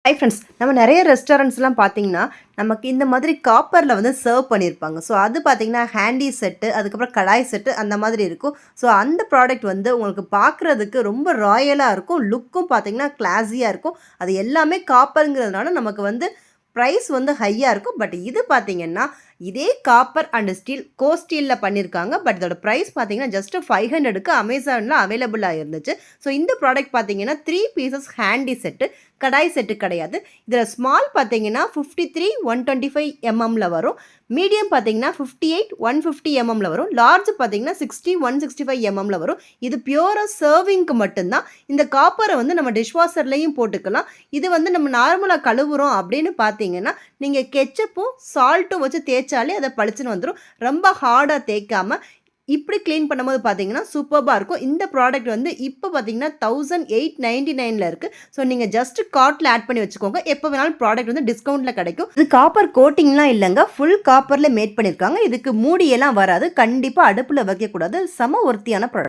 Hi friends, நம்ம நிறைய ரெஸ்டாரண்ட்ஸ்லாம் பார்த்தீங்கன்னா, நமக்கு இந்த மாதிரி காப்பரில் வந்து சர்வ் பண்ணியிருப்பாங்க. ஸோ அது பார்த்தீங்கன்னா, ஹேண்டி செட்டு, அதுக்கப்புறம் கடாய் செட்டு அந்த மாதிரி இருக்கும். ஸோ அந்த ப்ராடக்ட் வந்து உங்களுக்கு பார்க்குறதுக்கு ரொம்ப ராயலாக இருக்கும். லுக்கும் பார்த்தீங்கன்னா, கிளாஸியாக இருக்கும். அது எல்லாமே காப்பருங்கிறதுனால நமக்கு வந்து ப்ரைஸ் வந்து ஹையாக இருக்கும். பட் இது பார்த்தீங்கன்னா, இதே காப்பர் அண்ட் ஸ்டீல் ஸ்டீலில் பண்ணியிருக்காங்க. பட் இதோட ப்ரைஸ் பார்த்தீங்கன்னா, ஜஸ்ட் 500க்கு அமேசானில் அவைலபிளாக இருந்துச்சு. ஸோ இந்த ப்ராடக்ட் பார்த்தீங்கன்னா 3 பீசஸ் ஹேண்டி செட்டு, கடாய் செட்டு கிடையாது. இதில் ஸ்மால் பார்த்தீங்கன்னா 53 125 எம்எம்ல வரும். மீடியம் பார்த்தீங்கன்னா 58 150 எம்எம்ல வரும். லார்ஜ் பார்த்தீங்கன்னா 60 165 எம்எம்ல வரும். இது பியூராக சர்விங்க்கு மட்டும்தான். இந்த காப்பரை வந்து நம்ம டிஷ்வாஷர்லேயும் போட்டுக்கலாம். இது வந்து நம்ம நார்மலாக கழுவுறோம் அப்படின்னு பார்த்தீங்கன்னா, நீங்கள் கெச்சப்பும் சால்ட்டும் வச்சு தேய்ச்சாலே அதை பளிச்சுன்னு வந்துடும். ரொம்ப ஹார்டாக தேய்க்காம இப்படி க்ளீன் பண்ணும்போது பார்த்தீங்கன்னா சூப்பர்பாக இருக்கும். இந்த ப்ராடக்ட் வந்து இப்போ பார்த்தீங்கன்னா 1899ல் இருக்குது. ஸோ நீங்கள் ஜஸ்ட் கார்ட்டில் ஆட் பண்ணி வச்சுக்கோங்க. எப்போ வேணாலும் ப்ராடக்ட் வந்து டிஸ்கவுண்ட்டில் கிடைக்கும். இது காப்பர் கோட்டிங்லாம் இல்லைங்க, ஃபுல் காப்பரில் மேட் பண்ணியிருக்காங்க. இதுக்கு மூடியெல்லாம் வராது. கண்டிப்பாக அடுப்பில் வைக்கக்கூடாது. செம ஒர்த்தியான ப்ராடக்ட்.